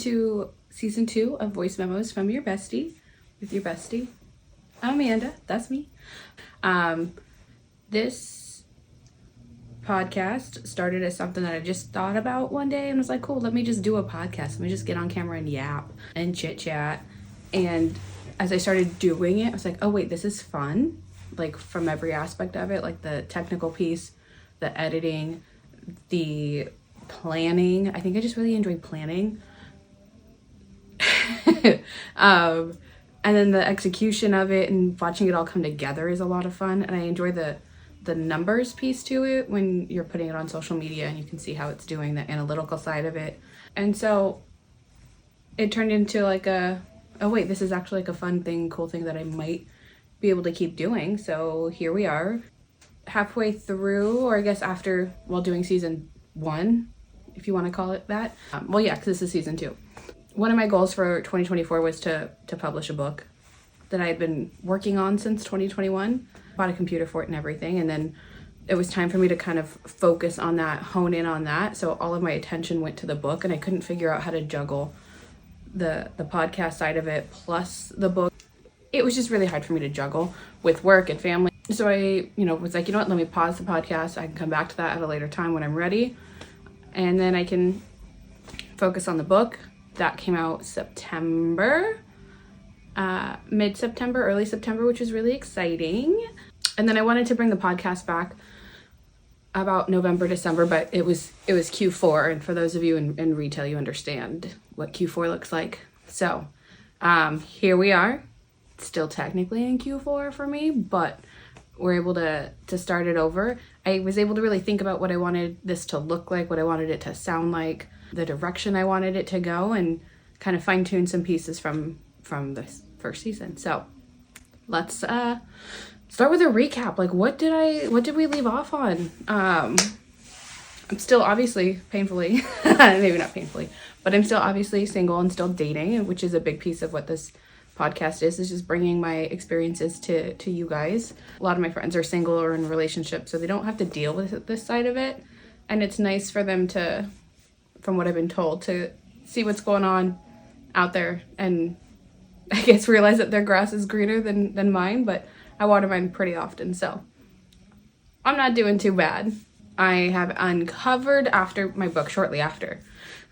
to season 2 of Voice Memos from your bestie, with your bestie. I'm Amanda, that's me. This podcast started as something that I just thought about one day and was like, cool, let me just do a podcast. Let me just get on camera and yap and chit chat. And as I started doing it, I was like, oh wait, this is fun. Like from every aspect of it, like the technical piece, the editing, the planning. I think I just really enjoy planning. And then the execution of it and watching it all come together is a lot of fun. And I enjoy the numbers piece to it when you're putting it on social media and you can see how it's doing, the analytical side of it. And so it turned into like oh wait, this is actually like a fun thing, cool thing that I might be able to keep doing. So here we are, halfway through, or I guess after, doing season 1, if you want to call it that. Because this is season 2. One of my goals for 2024 was to publish a book that I had been working on since 2021. Bought a computer for it and everything, and then it was time for me to kind of focus on that, hone in on that. So all of my attention went to the book, and I couldn't figure out how to juggle the podcast side of it plus the book. It was just really hard for me to juggle with work and family. So I, was like, let me pause the podcast. I can come back to that at a later time when I'm ready, and then I can focus on the book. That came out September, mid-September, early September, which was really exciting. And then I wanted to bring the podcast back about November, December, but it was Q4. And for those of you in retail, you understand what Q4 looks like. So here we are, still technically in Q4 for me, but we're able to start it over. I was able to really think about what I wanted this to look like, what I wanted it to sound like, the direction I wanted it to go, and kind of fine tune some pieces from this first season. So let's start with a recap. Like what did we leave off on? I'm still obviously painfully, maybe not painfully, but I'm still obviously single and still dating, which is a big piece of what this podcast is just bringing my experiences to you guys. A lot of my friends are single or in relationships, so they don't have to deal with this side of it. And it's nice for them to, from what I've been told, to see what's going on out there and I guess realize that their grass is greener than mine, but I water mine pretty often, so I'm not doing too bad. I have uncovered after my book, shortly after,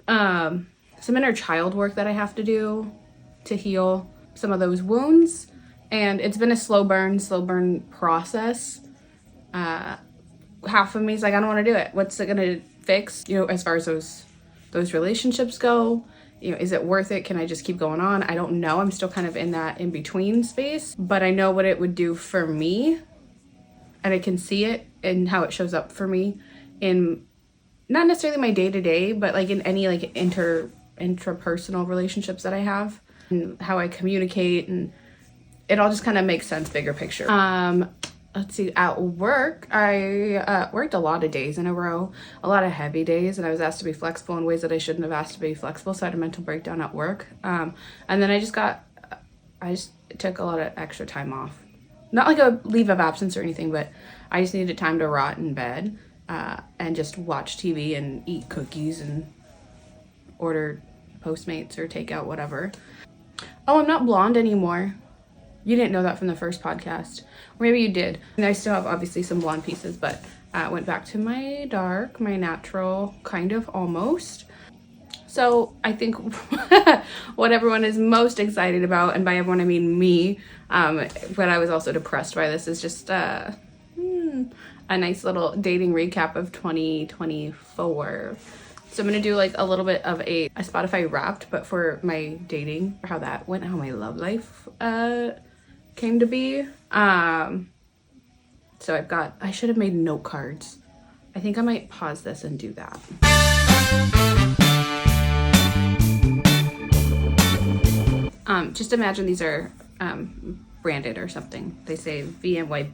some inner child work that I have to do to heal some of those wounds, and it's been a slow burn process. Half of me is like, I don't want to do it. What's it gonna fix? As far as those relationships go, is it worth it? Can I just keep going on? I don't know. I'm still kind of in that in-between space, but I know what it would do for me, and I can see it and how it shows up for me in not necessarily my day-to-day, but like in any like intrapersonal relationships that I have, and how I communicate, and it all just kind of makes sense, bigger picture. Let's see, at work, I worked a lot of days in a row, a lot of heavy days, and I was asked to be flexible in ways that I shouldn't have asked to be flexible, so I had a mental breakdown at work. And then I just took a lot of extra time off. Not like a leave of absence or anything, but I just needed time to rot in bed and just watch TV and eat cookies and order Postmates or takeout, whatever. Oh, I'm not blonde anymore. You didn't know that from the first podcast. Or maybe you did. And I still have obviously some blonde pieces, but I went back to my dark, my natural, kind of almost. So I think what everyone is most excited about, and by everyone I mean me, but I was also depressed by this, is just a nice little dating recap of 2024. So I'm going to do like a little bit of a Spotify Wrapped, but for my dating, how that went, how my love life came to be. So I should have made note cards. I think I might pause this and do that. Just imagine these are branded or something. They say VMYFB.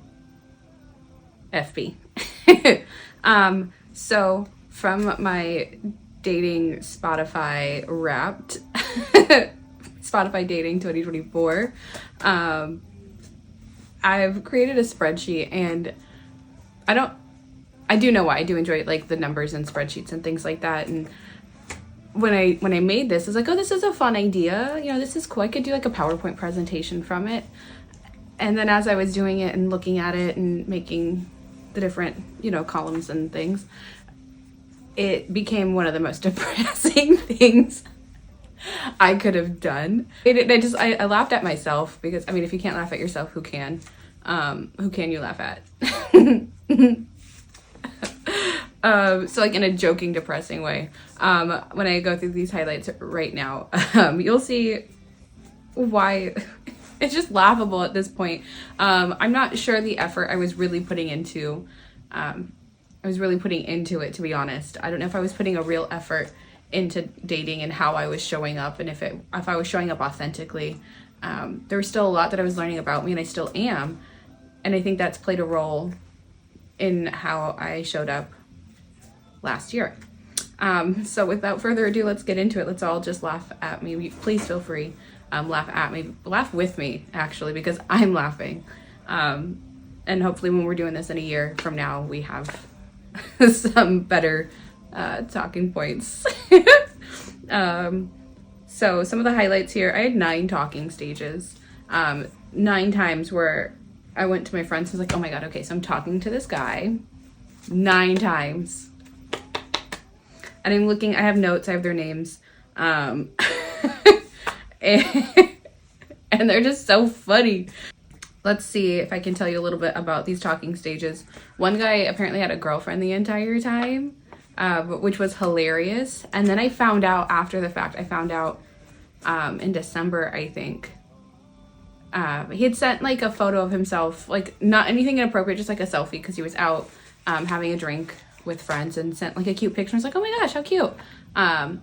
So from my dating Spotify Wrapped, Spotify Dating 2024, I've created a spreadsheet, and I do know why. I do enjoy like the numbers and spreadsheets and things like that, and when I made this, I was like, oh, this is a fun idea. You know, this is cool. I could do like a PowerPoint presentation from it. And then as I was doing it and looking at it and making the different, you know, columns and things, it became one of the most depressing things I could have done. I laughed at myself because, I mean, if you can't laugh at yourself, who can? Who can you laugh at? So like in a joking, depressing way. When I go through these highlights right now, you'll see why it's just laughable at this point. I'm not sure the effort I was really putting into, it, to be honest. I don't know if I was putting a real effort into dating and how I was showing up, and if I was showing up authentically. There was still a lot that I was learning about me, and I still am. And I think that's played a role in how I showed up last year. So without further ado, let's get into it. Let's all just laugh at me. Please feel free. Laugh at me. Laugh with me, actually, because I'm laughing. And hopefully when we're doing this in a year from now, we have some better talking points. So some of the highlights here, I had 9 talking stages. 9 times where I went to my friends and was like, oh my God, okay, so I'm talking to this guy 9 times. And I'm looking, I have notes, I have their names. And they're just so funny. Let's see if I can tell you a little bit about these talking stages. One guy apparently had a girlfriend the entire time, which was hilarious. And then I found out after the fact, in December, I think, he had sent like a photo of himself, like not anything inappropriate, just like a selfie, because he was out having a drink with friends, and sent like a cute picture. I was like, oh my gosh, how cute. And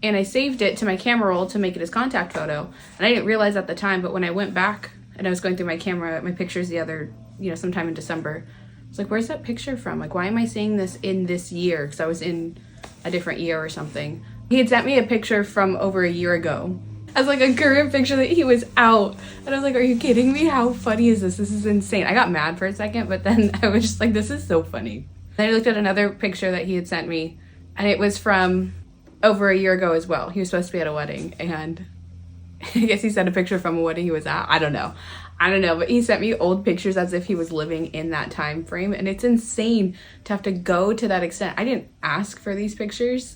I saved it to my camera roll to make it his contact photo. And I didn't realize at the time, but when I went back and I was going through my pictures sometime in December, I was like, where's that picture from? Like, why am I seeing this in this year? Because I was in a different year or something. He had sent me a picture from over a year ago as like a current picture that he was out. And I was like, are you kidding me? How funny is this? This is insane. I got mad for a second, but then I was just like, this is so funny. Then I looked at another picture that he had sent me, and it was from over a year ago as well. He was supposed to be at a wedding, and I guess he sent a picture from a wedding he was at. I don't know, but he sent me old pictures as if he was living in that time frame, and it's insane to have to go to that extent. I didn't ask for these pictures.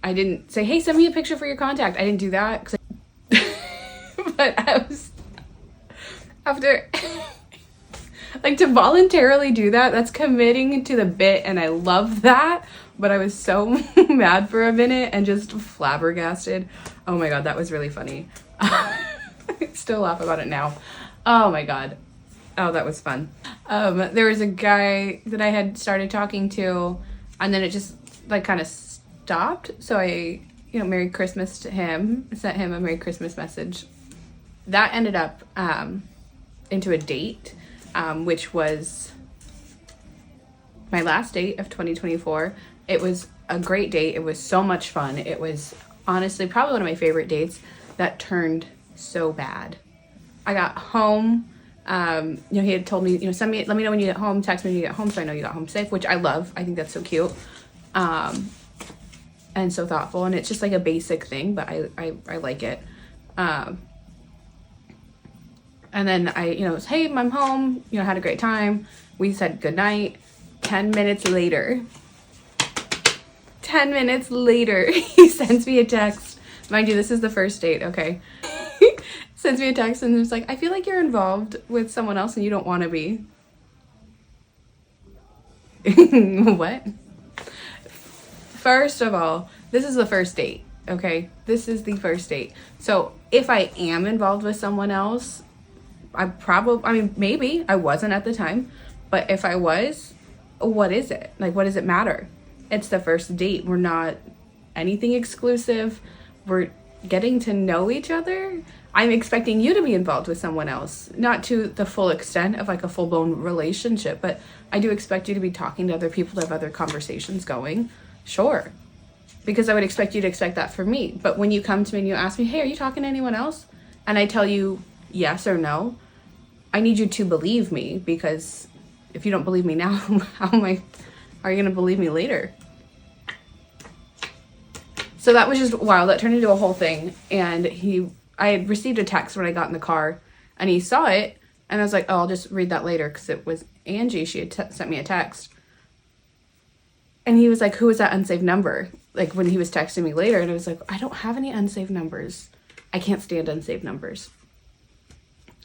I didn't say, hey, send me a picture for your contact. I didn't do that. But I was, after, like, to voluntarily do that, that's committing to the bit, and I love that. But I was so mad for a minute and just flabbergasted. Oh my God, that was really funny. I still laugh about it now. Oh my God. Oh, that was fun. There was a guy that I had started talking to, and then it just like kind of stopped. So I, Merry Christmas to him, sent him a Merry Christmas message. That ended up into a date, which was my last date of 2024. It was a great date. It was so much fun. It was honestly probably one of my favorite dates that turned so bad. I got home, he had told me, let me know when you get home, text me when you get home so I know you got home safe, which I love. I think that's so cute. And so thoughtful, and it's just like a basic thing, but I like it. And then I, was, hey, I'm home, had a great time. We said goodnight. 10 minutes later, he sends me a text. Mind you, this is the first date, okay? Sends me a text and it's like, I feel like you're involved with someone else and you don't want to be. What? First of all, this is the first date, okay? This is the first date. So if I am involved with someone else, maybe I wasn't at the time, but if I was, what is it? Like, what does it matter? It's the first date. We're not anything exclusive. We're getting to know each other. I'm expecting you to be involved with someone else, not to the full extent of like a full-blown relationship, but I do expect you to be talking to other people, to have other conversations going. Sure. Because I would expect you to expect that from me. But when you come to me and you ask me, hey, are you talking to anyone else? And I tell you yes or no, I need you to believe me, because if you don't believe me now, are you going to believe me later? So that was just wild. That turned into a whole thing. And I had received a text when I got in the car, and he saw it, and I was like, oh, I'll just read that later, because it was Angie. She had sent me a text. And he was like, who is that unsaved number? Like, when he was texting me later, and I was like, I don't have any unsaved numbers. I can't stand unsaved numbers.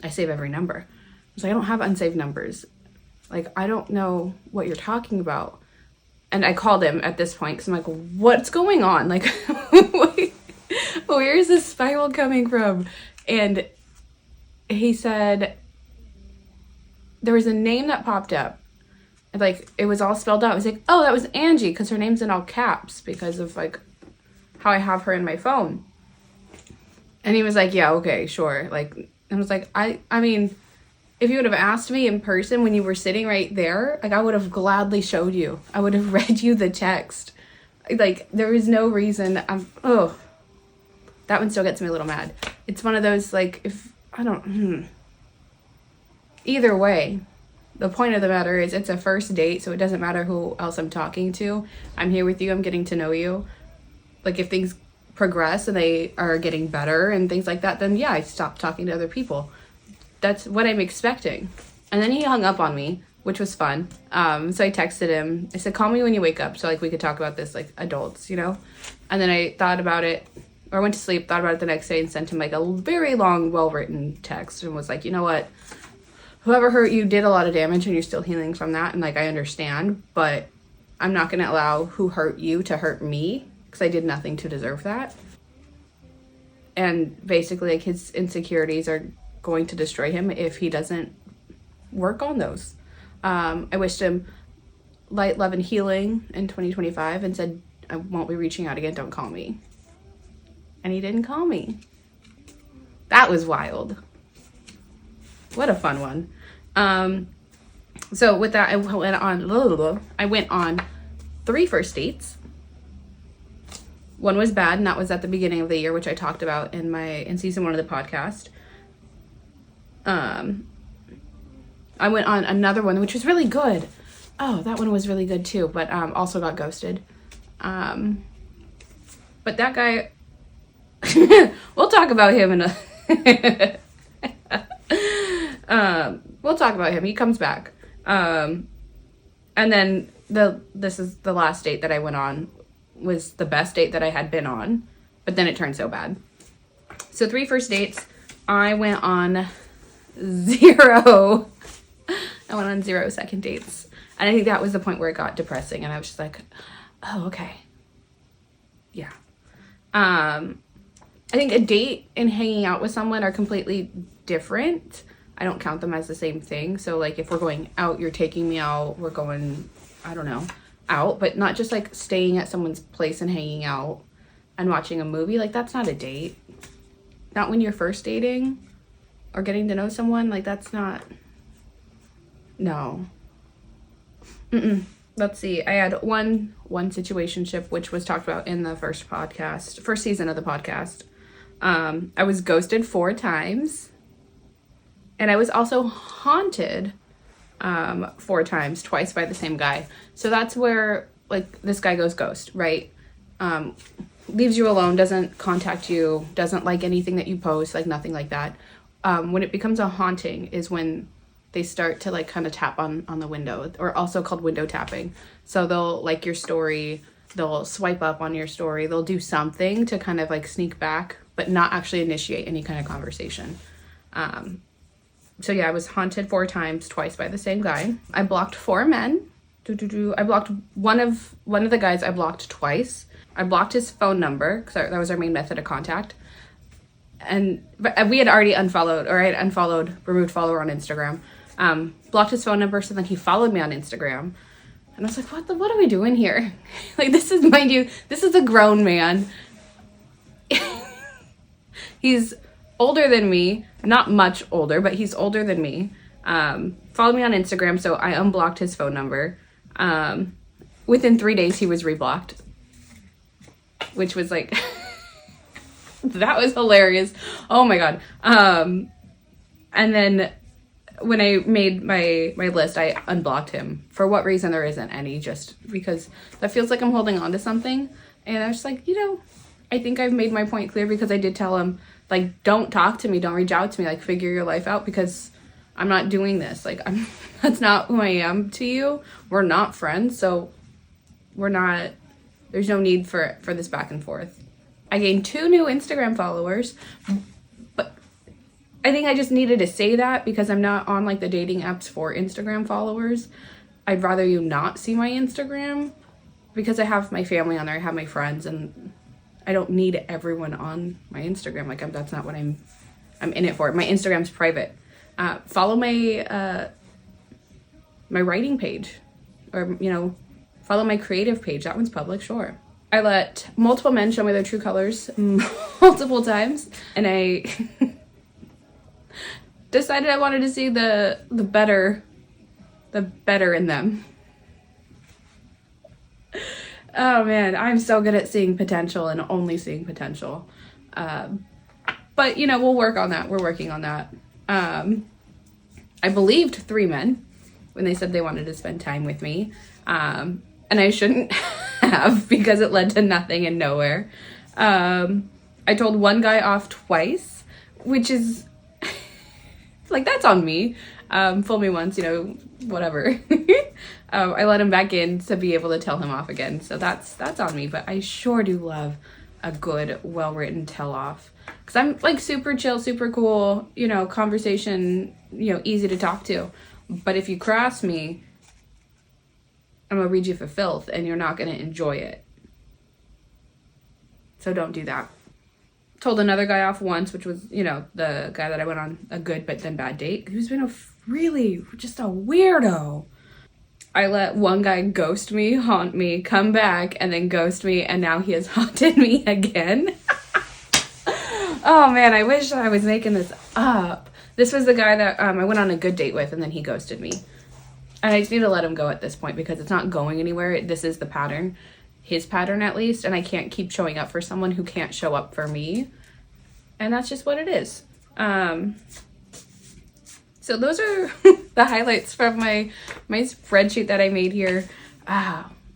I save every number. I was like, I don't have unsaved numbers. Like, I don't know what you're talking about. And I called him at this point, because I'm like, what's going on? Like, where is this spiral coming from? And he said, there was a name that popped up. Like, it was all spelled out. I was like, oh, that was Angie, because her name's in all caps, because of, like, how I have her in my phone. And he was like, yeah, okay, sure. Like, I was like, I mean, if you would have asked me in person when you were sitting right there, like, I would have gladly showed you. I would have read you the text. Like, there is no reason. That one still gets me a little mad. It's one of those, like, either way, the point of the matter is it's a first date, so it doesn't matter who else I'm talking to. I'm here with you. I'm getting to know you. Like, if things progress and they are getting better and things like that, then yeah, I stop talking to other people. That's what I'm expecting. And then he hung up on me, which was fun. So I texted him. I said, call me when you wake up, so like we could talk about this like adults, you know? And then I thought about it, or went to sleep, thought about it the next day, and sent him like a very long, well-written text, and was like, you know what? Whoever hurt you did a lot of damage, and you're still healing from that, and like I understand, but I'm not going to allow who hurt you to hurt me, because I did nothing to deserve that. And basically, like, his insecurities are going to destroy him if he doesn't work on those. I wished him light, love, and healing in 2025, and said, I won't be reaching out again, don't call me. And he didn't call me. That was wild. What a fun one. So with that, I went on 3 first dates. One was bad, and that was at the beginning of the year, which I talked about in season 1 of the podcast. I went on another one, which was really good. Oh, that one was really good too, but also got ghosted. But that guy, we'll talk about him in a we'll talk about him. He comes back. And then this is the last date that I went on, was the best date that I had been on, but then it turned so bad. So 3 first dates, I went on 0. I went on 0 second dates. And I think that was the point where it got depressing, and I was just like, oh, okay. Yeah. I think a date and hanging out with someone are completely different. I don't count them as the same thing. So like if we're going out, you're taking me out, we're going, I don't know, out, but not just like staying at someone's place and hanging out and watching a movie. Like, that's not a date. Not when you're first dating or getting to know someone. Like, that's not, no. Let's see. I had one situationship, which was talked about in the first season of the podcast. I was ghosted 4 times, and I was also haunted 4 times, twice by the same guy. So that's where, like, this guy goes ghost, right? Leaves you alone, doesn't contact you, doesn't like anything that you post, like nothing like that. When it becomes a haunting is when they start to like kind of tap on the window, or also called window tapping. So they'll like your story, they'll swipe up on your story, they'll do something to kind of like sneak back, but not actually initiate any kind of conversation. So yeah, I was haunted 4 times, twice by the same guy. I blocked 4 men. I blocked one of the guys. I blocked twice. I blocked his phone number, because that was our main method of contact. But we had already unfollowed, or I had unfollowed, removed follower on Instagram. Blocked his phone number, so then he followed me on Instagram. And I was like, what are we doing here? Like, this is, mind you, this is a grown man. He's older than me, not much older, but he's older than me. Followed me on Instagram, so I unblocked his phone number. Within 3 days, he was reblocked, which was like, that was hilarious. Oh my God. And then when I made my list, I unblocked him. For what reason? There isn't any, just because that feels like I'm holding on to something. And I was just like, I think I've made my point clear, because I did tell him, like, don't talk to me, don't reach out to me, like, figure your life out, because I'm not doing this. Like, that's not who I am to you. We're not friends, so there's no need for this back and forth. I gained 2 new Instagram followers, but I think I just needed to say that because I'm not on, like, the dating apps for Instagram followers. I'd rather you not see my Instagram, because I have my family on there, I have my friends, and I don't need everyone on my Instagram. Like, that's not what I'm in it for. My Instagram's private. Follow my my writing page, or, you know, follow my creative page. That one's public, sure. I let multiple men show me their true colors multiple times, and I decided I wanted to see the better in them. Oh man, I'm so good at seeing potential and only seeing potential. But, you know, we'll work on that. We're working on that. I believed 3 men when they said they wanted to spend time with me. And I shouldn't have, because it led to nothing and nowhere. I told one guy off twice, which is like, that's on me. Fool me once, you know, whatever. I let him back in to be able to tell him off again. So that's on me, but I sure do love a good, well-written tell-off. Because I'm, like, super chill, super cool, you know, conversation, you know, easy to talk to. But if you cross me, I'm going to read you for filth, and you're not going to enjoy it. So don't do that. Told another guy off once, which was, you know, the guy that I went on a good but then bad date, who's been really just a weirdo. I let one guy ghost me, haunt me, come back, and then ghost me, and now he has haunted me again. Oh man, I wish I was making this up. This was the guy that I went on a good date with, and then he ghosted me. And I just need to let him go at this point, because it's not going anywhere. This is the pattern. His pattern, at least. And I can't keep showing up for someone who can't show up for me. And that's just what it is. So those are the highlights from my spreadsheet that I made here.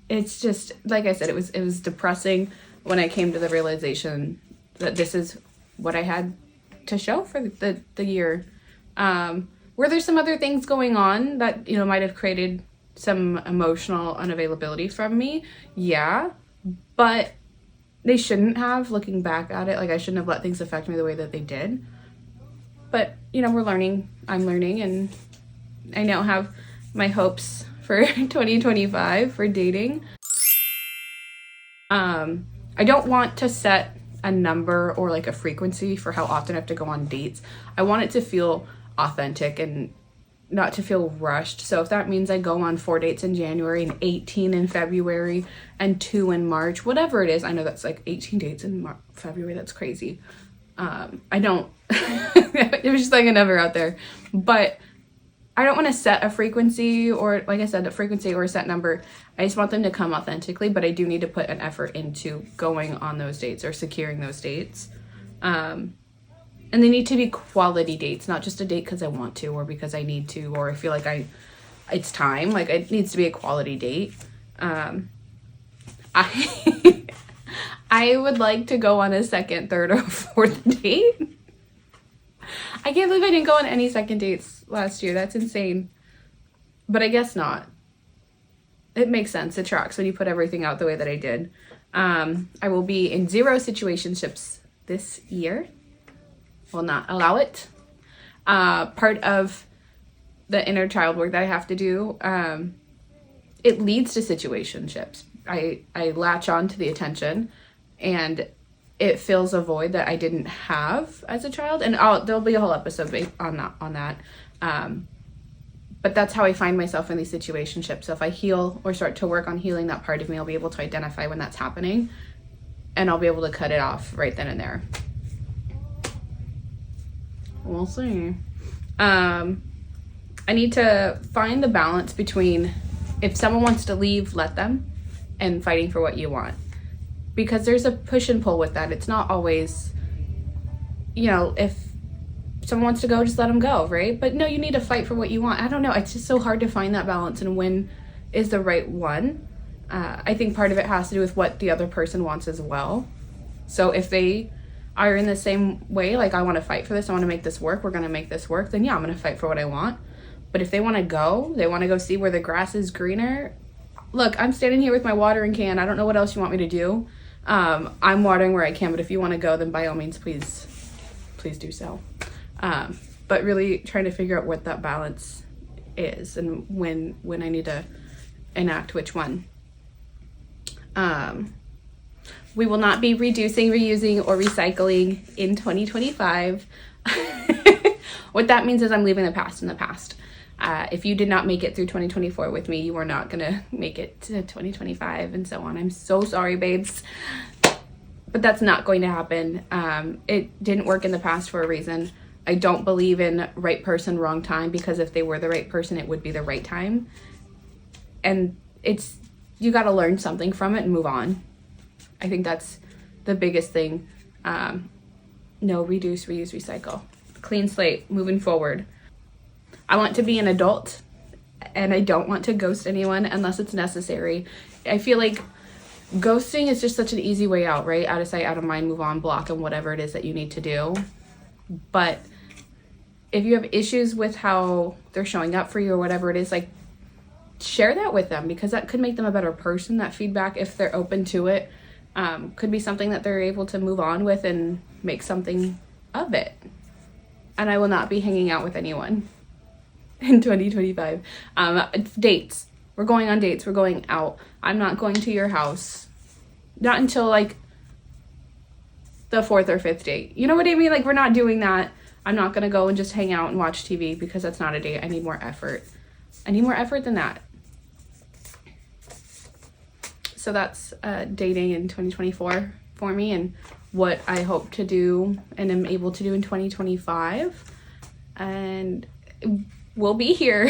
It's just, like I said, it was depressing when I came to the realization that this is what I had to show for the year. Were there some other things going on that, you know, might have created some emotional unavailability from me? Yeah, but they shouldn't have, looking back at it. Like, I shouldn't have let things affect me the way that they did. But, you know, we're learning. I'm learning, and I now have my hopes for 2025 for dating. I don't want to set a number or, like, a frequency for how often I have to go on dates. I want it to feel authentic and not to feel rushed. So if that means I go on 4 dates in January and 18 in February and 2 in March, whatever it is. I know that's like 18 dates in February. That's crazy. I don't, it was just like a number out there, but I don't want to set a frequency, or, like I said, a frequency or a set number. I just want them to come authentically, but I do need to put an effort into going on those dates or securing those dates. And they need to be quality dates, not just a date because I want to, or because I need to, or I feel like it's time. Like, it needs to be a quality date. I would like to go on a second, third, or fourth date. I can't believe I didn't go on any second dates last year. That's insane. But I guess not. It makes sense. It tracks when you put everything out the way that I did. I will be in 0 situationships this year. Will not allow it. Part of the inner child work that I have to do, it leads to situationships. I latch on to the attention, and it fills a void that I didn't have as a child. And there'll be a whole episode on that. But that's how I find myself in these situationships. So if I heal or start to work on healing that part of me, I'll be able to identify when that's happening, and I'll be able to cut it off right then and there. We'll see. I need to find the balance between, if someone wants to leave, let them, and fighting for what you want. Because there's a push and pull with that. It's not always, you know, if someone wants to go, just let them go, right? But no, you need to fight for what you want. I don't know. It's just so hard to find that balance and when is the right one. I think part of it has to do with what the other person wants as well. So if they are in the same way, like, I want to fight for this, I want to make this work, we're going to make this work, then yeah, I'm going to fight for what I want. But if they want to go see where the grass is greener, look, I'm standing here with my watering can. I don't know what else you want me to do. I'm watering where I can, but if you want to go, then by all means, please do so. But really trying to figure out what that balance is and when I need to enact which one. We will not be reducing, reusing, or recycling in 2025. What that means is I'm leaving the past in the past. If you did not make it through 2024 with me, you are not gonna make it to 2025 and so on. I'm so sorry, babes. But that's not going to happen. It didn't work in the past for a reason. I don't believe in right person, wrong time, because if they were the right person, it would be the right time. And you got to learn something from it and move on. I think that's the biggest thing. No, reduce, reuse, recycle. Clean slate, moving forward. I want to be an adult, and I don't want to ghost anyone unless it's necessary. I feel like ghosting is just such an easy way out, right? Out of sight, out of mind, move on, block, and whatever it is that you need to do. But if you have issues with how they're showing up for you or whatever it is, like, share that with them, because that could make them a better person. That feedback, if they're open to it, could be something that they're able to move on with and make something of it. And I will not be hanging out with anyone in 2025. Dates. We're going on dates. We're going out. I'm not going to your house. Not until like the 4th or 5th date. You know what I mean? Like, we're not doing that. I'm not going to go and just hang out and watch TV, because that's not a date. I need more effort. I need more effort than that. So that's dating in 2024 for me, and what I hope to do and am able to do in 2025. And we'll be here.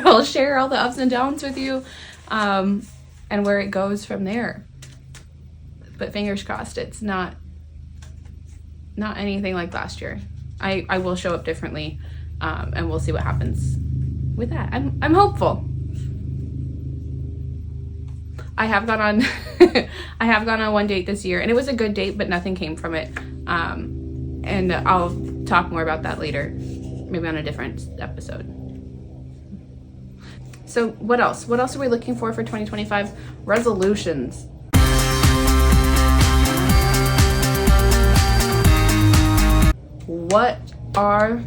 I'll share all the ups and downs with you, and where it goes from there. But fingers crossed, it's not anything like last year. I will show up differently, and we'll see what happens with that. I'm hopeful. I have gone on one date this year, and it was a good date, but nothing came from it. And I'll talk more about that later, maybe on a different episode. So what else? What else are we looking for 2025? Resolutions. What are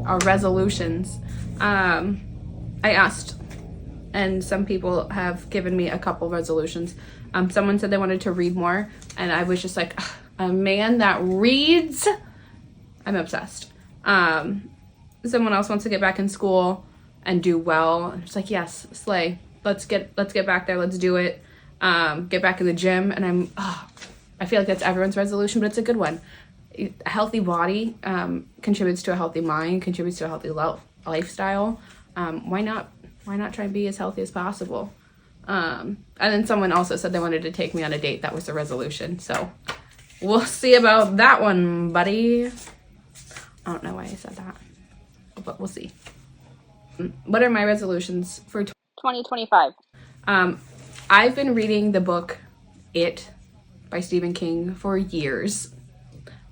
our resolutions? I asked, and some people have given me a couple resolutions. Someone said they wanted to read more, and I was just like, a man that reads, I'm obsessed. Someone else wants to get back in school and do well. I'm just like, yes, slay. Let's get back there. Let's do it. Get back in the gym. And I feel like that's everyone's resolution, but it's a good one. A healthy body contributes to a healthy mind, contributes to a healthy lifestyle. Why not try and be as healthy as possible? And then someone also said they wanted to take me on a date. That was the resolution. So we'll see about that one, buddy. I don't know why I said that, but we'll see. What are my resolutions for 2025? I've been reading the book It by Stephen King for years.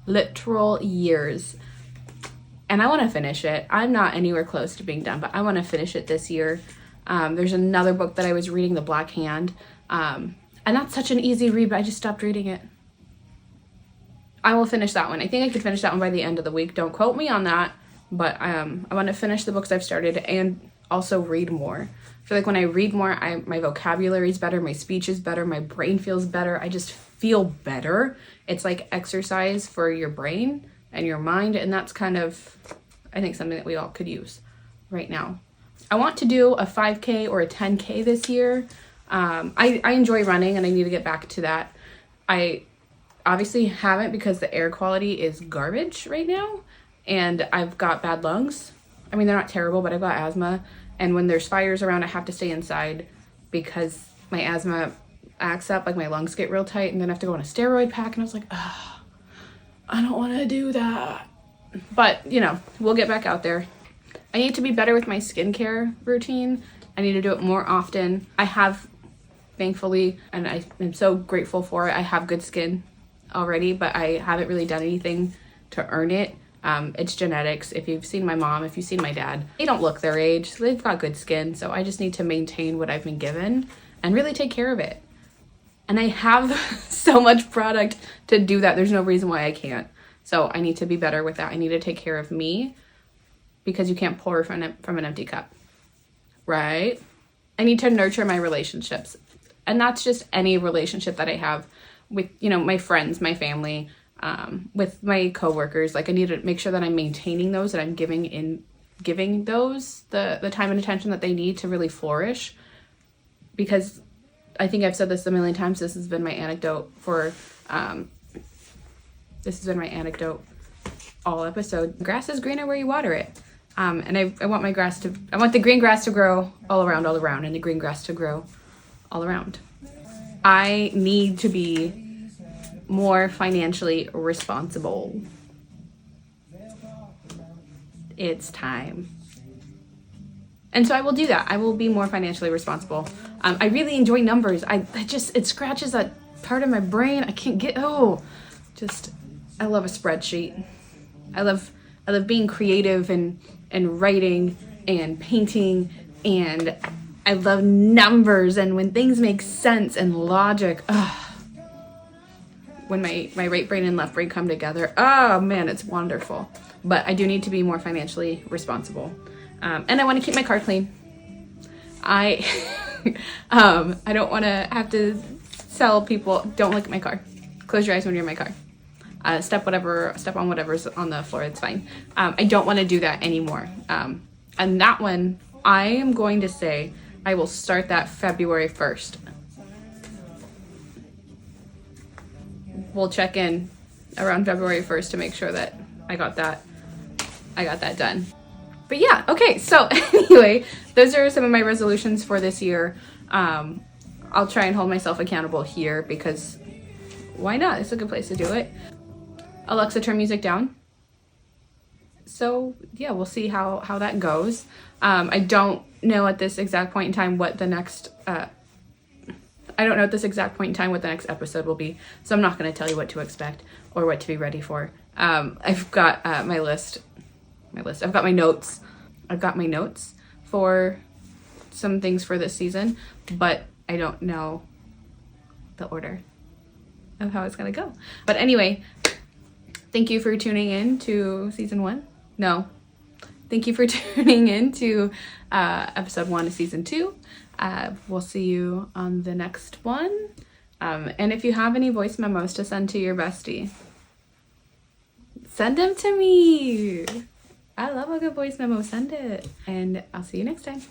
Literal years. And I want to finish it. I'm not anywhere close to being done, but I want to finish it this year. There's another book that I was reading, The Black Hand. And that's such an easy read, but I just stopped reading it. I will finish that one. I think I could finish that one by the end of the week. Don't quote me on that. But I want to finish the books I've started and also read more. I feel like when I read more, my vocabulary is better, my speech is better, my brain feels better. I just feel better. It's like exercise for your brain and your mind, and that's kind of, I think, something that we all could use right now. I want to do a 5K or a 10K this year. I enjoy running, and I need to get back to that. I obviously haven't, because the air quality is garbage right now, and I've got bad lungs. I mean, they're not terrible, but I've got asthma, and when there's fires around, I have to stay inside because my asthma acts up, like my lungs get real tight, and then I have to go on a steroid pack, and I was like, I don't want to do that. But, we'll get back out there. I need to be better with my skincare routine. I need to do it more often. I have, thankfully, and I am so grateful for it, I have good skin. already, but I haven't really done anything to earn it. It's genetics. If you've seen my mom, if you've seen my dad, they don't look their age. So they've got good skin. So I just need to maintain what I've been given and really take care of it. And I have so much product to do that. There's no reason why I can't. So I need to be better with that. I need to take care of me, because you can't pour from an empty cup, right? I need to nurture my relationships. And that's just any relationship that I have with, my friends, my family, with my coworkers. Like, I need to make sure that I'm maintaining those, that I'm giving those the time and attention that they need to really flourish. Because I think I've said this a million times. This has been my anecdote all episode. Grass is greener where you water it. And I want the green grass to grow all around, and the green grass to grow all around. I need to be more financially responsible. It's time. And so I will do that. I will be more financially responsible. I really enjoy numbers. It scratches that part of my brain. I can't get, I love a spreadsheet. I love being creative and writing and painting, and I love numbers and when things make sense and logic. When my right brain and left brain come together, oh man, it's wonderful. But I do need to be more financially responsible. And I want to keep my car clean. I don't want to have to tell people, don't look at my car. Close your eyes when you're in my car. Step on whatever's on the floor, it's fine. I don't want to do that anymore. And that one, I am going to say I will start that February 1st. We'll check in around February 1st to make sure that I got that done. But yeah, okay, so anyway, those are some of my resolutions for this year. I'll try and hold myself accountable here, because why not? It's a good place to do it. Alexa, turn music down. So yeah, we'll see how that goes. I don't know at this exact point in time what the next episode will be, so I'm not going to tell you what to expect or what to be ready for. I've got my list. I've got my notes. For some things for this season, but I don't know the order of how it's going to go. But anyway, thank you for tuning in to season 1. No. Thank you for tuning in to episode 1 of season 2. We'll see you on the next one. And if you have any voice memos to send to your bestie, send them to me. I love a good voice memo. Send it. And I'll see you next time.